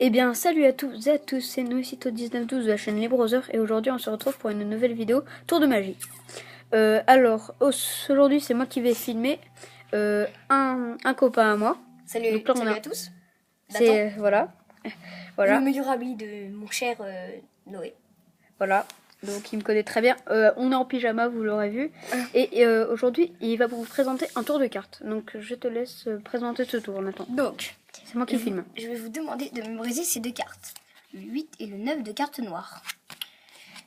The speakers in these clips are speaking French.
Eh bien, salut à tous et à tous, c'est Noisito1912 de la chaîne Les Brothers et aujourd'hui on se retrouve pour une nouvelle vidéo Tour de magie. Aujourd'hui c'est moi qui vais filmer un copain à moi. Salut, Donc là, salut à tous. C'est voilà. Le meilleur ami de mon cher Noé. Voilà. Donc il me connaît très bien. On est en pyjama, vous l'aurez vu. Et aujourd'hui il va vous présenter un tour de cartes. Donc je te laisse présenter ce tour, Nathan. Donc, c'est moi qui filme. Je vais vous demander de mémoriser ces deux cartes. Le 8 et le 9 de cartes noires.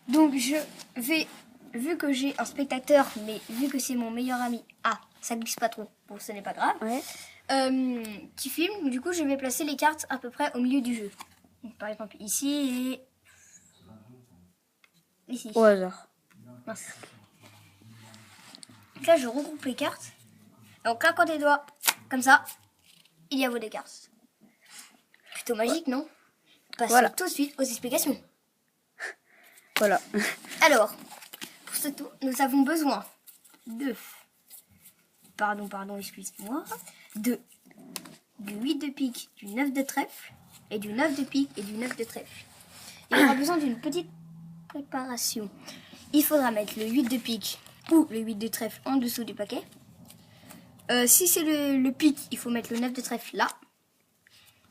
Donc je vais, vu que j'ai un spectateur, mais vu que c'est mon meilleur ami, ça glisse pas trop, bon ce n'est pas grave, qui filme, du coup je vais placer les cartes à peu près au milieu du jeu. Donc, par exemple ici et ici. Au hasard. Mince. Donc là je regroupe les cartes. Donc là quand des doigts, comme ça, il y a vos deux cartes. Plutôt magique, non? Passons tout de suite aux explications. Voilà. Alors, pour ce tour, nous avons besoin de... excuse-moi. Du 8 de pique, du 9 de trèfle, et du 9 de pique et du 9 de trèfle. Il y aura besoin d'une petite préparation. Il faudra mettre le 8 de pique ou le 8 de trèfle en dessous du paquet. Si c'est le pique, il faut mettre le 9 de trèfle là.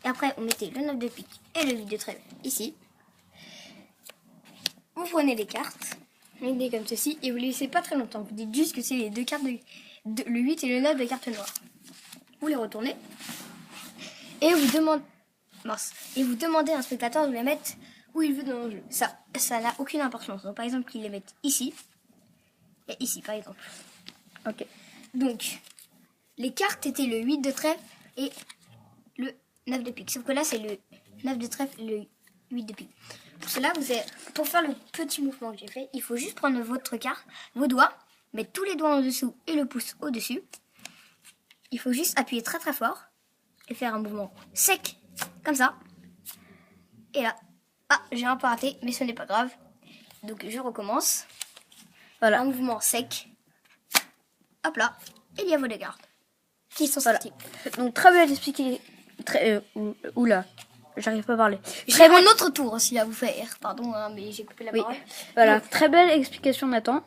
Et après, on mettait le 9 de pique et le 8 de trèfle ici. Vous prenez les cartes, vous mettez comme ceci, et vous les laissez pas très longtemps. Vous dites juste que c'est les deux cartes, le 8 et le 9 de cartes noires. Vous les retournez. Et vous demandez à un spectateur de les mettre où il veut dans le jeu. Ça n'a aucune importance. Donc, par exemple, qu'il les mette ici. Et ici, par exemple. Ok. Donc, les cartes étaient le 8 de trèfle et le 9 de pique. Sauf que là, c'est le 9 de trèfle et le 8 de pique. Pour cela, pour faire le petit mouvement que j'ai fait, il faut juste prendre votre carte, vos doigts, mettre tous les doigts en dessous et le pouce au-dessus. Il faut juste appuyer très très fort et faire un mouvement sec, comme ça. Et là, j'ai un peu raté, mais ce n'est pas grave. Donc je recommence. Voilà, un mouvement sec. Hop là, et il y a vos deux cartes qui sont sorties. Donc très bien expliqué. Oula, j'arrive pas à parler. J'ai un autre tour aussi à vous faire. Pardon, mais j'ai coupé la parole. Voilà, très belle explication, Nathan.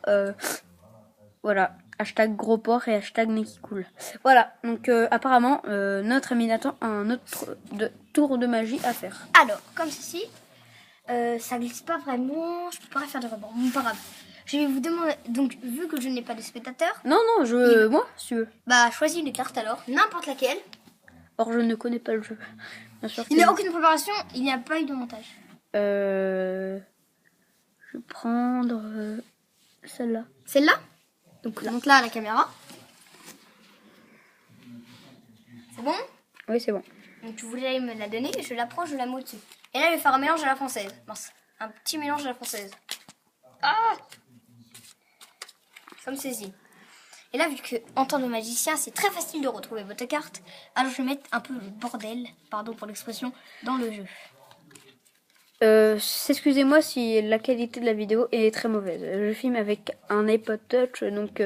Voilà, hashtag gros porc et hashtag nez qui coule. Voilà, donc apparemment, notre ami Nathan a un autre tour de magie à faire. Alors, comme ceci, ça glisse pas vraiment. Je peux pas faire de rebond. Bon, pas grave. Je vais vous demander, donc, vu que je n'ai pas de spectateur. Non, moi, si tu veux. Choisis une carte alors, n'importe laquelle. Or, je ne connais pas le jeu. Bien sûr. Il n'y a aucune préparation, il n'y a pas eu de montage. Je vais prendre celle-là. Celle-là? Donc là à la caméra. C'est bon? Oui, c'est bon. Donc tu voulais me la donner, je la prends, je la mets au-dessus. Et là, je vais faire un mélange à la française. Mince. Un petit mélange à la française. Comme ceci. Et là, vu que en tant que magicien, c'est très facile de retrouver votre carte, alors je vais mettre un peu le bordel, pardon pour l'expression, dans le jeu. Excusez-moi si la qualité de la vidéo est très mauvaise. Je filme avec un iPod Touch, donc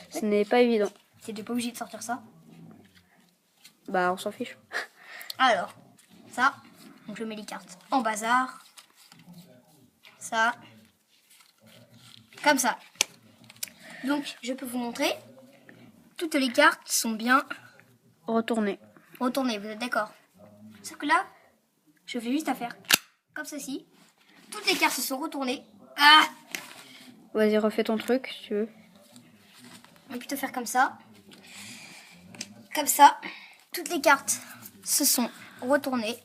ce n'est pas évident. T'es pas obligé de sortir ça? Bah, on s'en fiche. Alors, ça, donc je mets les cartes en bazar. Ça, comme ça. Donc, je peux vous montrer. Toutes les cartes sont bien retournées, vous êtes d'accord? Sauf que là, je fais juste à faire comme ceci. Toutes les cartes se sont retournées. Vas-y, refais ton truc, si tu veux. On va plutôt faire comme ça. Comme ça. Toutes les cartes se sont retournées.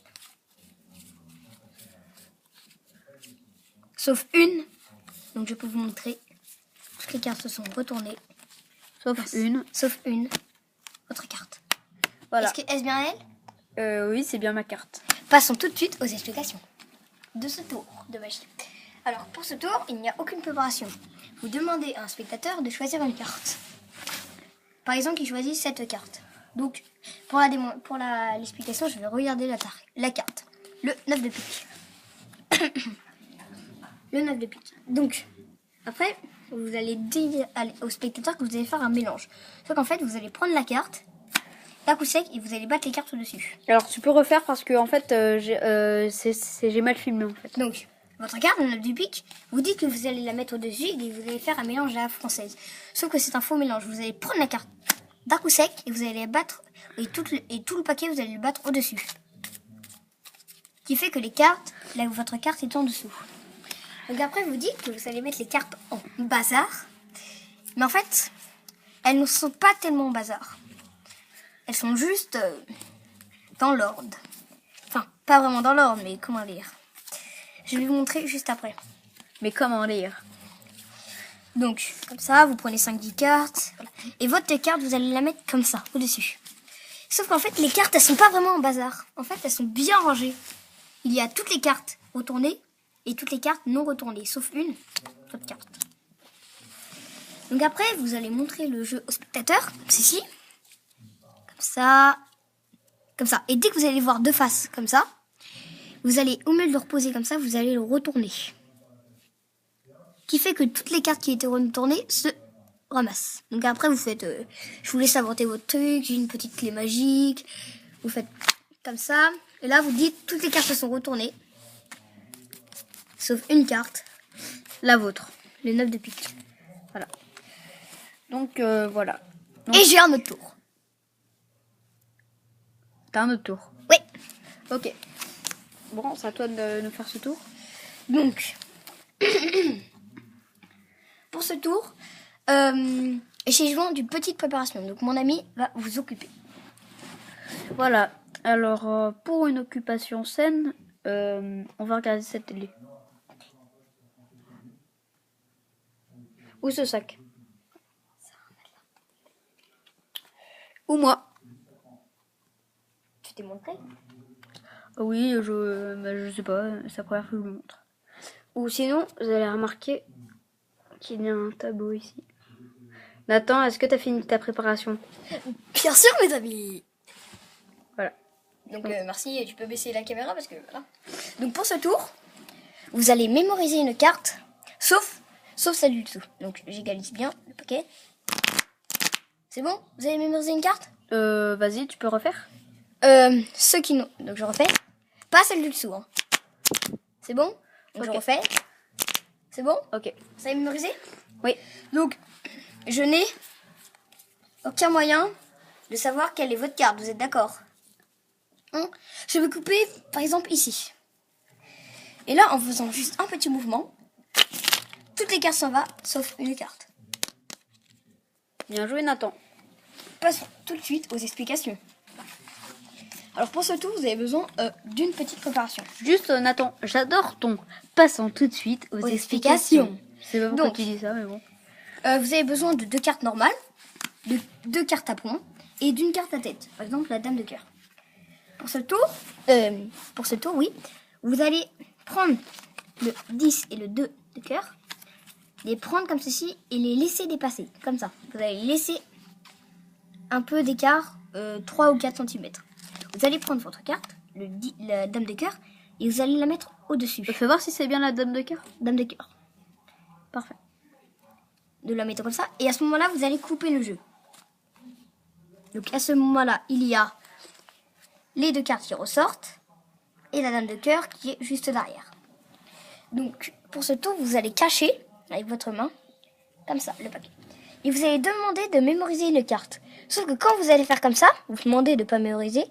Sauf une. Donc, je peux vous montrer. Toutes les cartes se sont retournées. Sauf une. Votre carte. Voilà. Est-ce bien elle? Oui, c'est bien ma carte. Passons tout de suite aux explications de ce tour de magie. Alors, pour ce tour, il n'y a aucune préparation. Vous demandez à un spectateur de choisir une carte. Par exemple, il choisit cette carte. Donc, pour l'explication, je vais regarder la carte. Le 9 de pique. Le 9 de pique. Donc, après, vous allez dire au spectateur que vous allez faire un mélange. Sauf qu'en fait, vous allez prendre la carte d'un coup sec et vous allez battre les cartes au-dessus. Alors tu peux refaire parce que en fait j'ai mal filmé en fait. Donc, votre carte, le 9 de pique, vous dites que vous allez la mettre au-dessus et que vous allez faire un mélange à la française. Sauf que c'est un faux mélange. Vous allez prendre la carte d'un coup sec et vous allez la battre, et tout le paquet, vous allez le battre au-dessus. Ce qui fait que les cartes, là où votre carte est en dessous. Donc après, vous dites que vous allez mettre les cartes en bazar. Mais en fait, elles ne sont pas tellement en bazar. Elles sont juste dans l'ordre. Enfin, pas vraiment dans l'ordre, mais comment dire. Je vais vous montrer juste après. Mais comment lire? Donc, comme ça, vous prenez 5-10 cartes. Voilà. Et votre carte, vous allez la mettre comme ça, au-dessus. Sauf qu'en fait, les cartes, elles sont pas vraiment en bazar. En fait, elles sont bien rangées. Il y a toutes les cartes retournées et toutes les cartes non retournées, sauf une, votre carte. Donc après, vous allez montrer le jeu au spectateur, comme ceci. Comme ça. Comme ça. Et dès que vous allez voir deux faces, comme ça, vous allez, au lieu de le reposer comme ça, vous allez le retourner. Qui fait que toutes les cartes qui étaient retournées se ramassent. Donc après, vous faites... je vous laisse inventer votre truc, j'ai une petite clé magique. Vous faites comme ça. Et là, vous dites, toutes les cartes se sont retournées. Sauf une carte. La vôtre. Le 9 de pique. Voilà. Donc voilà. Donc, et j'ai un autre tour. t'as un autre tour. Oui. Ok. Bon, c'est à toi de nous faire ce tour. Donc, pour ce tour, j'ai besoin d'une petite préparation. Donc, mon ami va vous occuper. Voilà. Alors, pour une occupation saine, on va regarder cette télé. Où ce sac? Ou moi? Tu t'es montré? Oui, je sais pas, c'est la première fois que je vous montre. Ou sinon, vous allez remarquer qu'il y a un tableau ici. Nathan, est-ce que tu as fini ta préparation? Bien sûr, mes amis. Voilà. Donc, merci, et tu peux baisser la caméra parce que voilà. Donc, pour ce tour, vous allez mémoriser une carte, sauf celle du dessous. Donc, j'égalise bien le paquet. C'est bon? Vous avez mémorisé une carte? Vas-y, tu peux refaire? Ceux qui n'ont... Donc, je refais. Pas celle du dessous, hein. C'est bon? Donc, Ok. je refais. C'est bon? Ok. Vous avez mémorisé? Oui. Donc, je n'ai aucun moyen de savoir quelle est votre carte. Vous êtes d'accord? Hein? Je vais couper, par exemple, ici. Et là, en faisant juste un petit mouvement, toutes les cartes s'en vont, sauf une carte. Bien joué, Nathan. Passons tout de suite aux explications. Alors, pour ce tour, vous avez besoin d'une petite préparation. Juste, Nathan, j'adore ton. Passons tout de suite aux explications. Je sais pas pourquoi Donc, tu dis ça, mais bon. Vous avez besoin de 2 cartes normales, de 2 cartes à points et d'une carte à tête. Par exemple, la dame de cœur. Pour ce tour, oui, vous allez prendre le 10 et le 2 de cœur, les prendre comme ceci et les laisser dépasser, comme ça. Vous allez laisser un peu d'écart, 3 ou 4 cm. Vous allez prendre votre carte, la dame de cœur, et vous allez la mettre au-dessus. Fais voir si c'est bien la dame de cœur. Dame de cœur. Parfait. De la mettre comme ça, et à ce moment-là, vous allez couper le jeu. Donc à ce moment-là, il y a les 2 cartes qui ressortent et la dame de cœur qui est juste derrière. Donc pour ce tour, vous allez cacher avec votre main, comme ça, le paquet. Et vous allez demander de mémoriser une carte. Sauf que quand vous allez faire comme ça, vous demandez de ne pas mémoriser,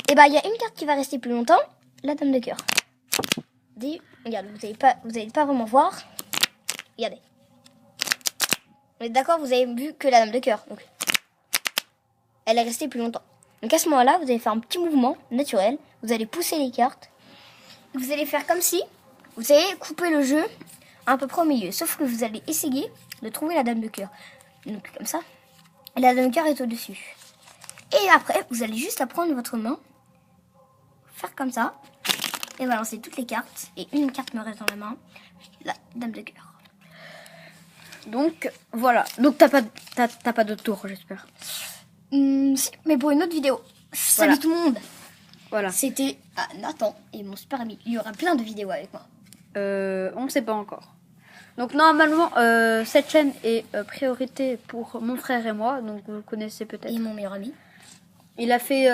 et ben il y a une carte qui va rester plus longtemps, la dame de cœur. Regarde, vous n'allez pas vraiment voir. Regardez. Vous êtes d'accord, vous avez vu que la dame de cœur. Donc, elle est restée plus longtemps. Donc à ce moment-là, vous allez faire un petit mouvement naturel. Vous allez pousser les cartes. Vous allez faire comme si vous allez couper le jeu à peu près au milieu. Sauf que vous allez essayer de trouver la dame de cœur. Donc comme ça. Et la dame de cœur est au-dessus. Et après, vous allez juste la prendre de votre main. Faire comme ça. Et balancer toutes les cartes. Et une carte me reste dans la main. La dame de cœur. Donc, voilà. Donc, t'as pas d'autre tour, j'espère. Si, mais pour une autre vidéo. Salut tout le monde. Voilà. C'était Nathan et mon super ami. Il y aura plein de vidéos avec moi. On ne sait pas encore. Donc, normalement, cette chaîne est priorité pour mon frère et moi. Donc, vous le connaissez peut-être. Et mon meilleur ami. Il a fait,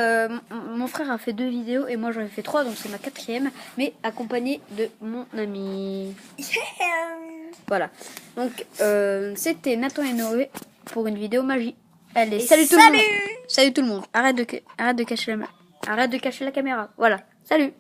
mon frère a fait 2 vidéos et moi j'en ai fait 3, donc c'est ma 4e, mais accompagné de mon ami. Voilà. Donc c'était Nathan et Noé pour une vidéo magie. Allez, salut tout le monde. Salut tout le monde. Arrête de cacher la caméra. Voilà. Salut.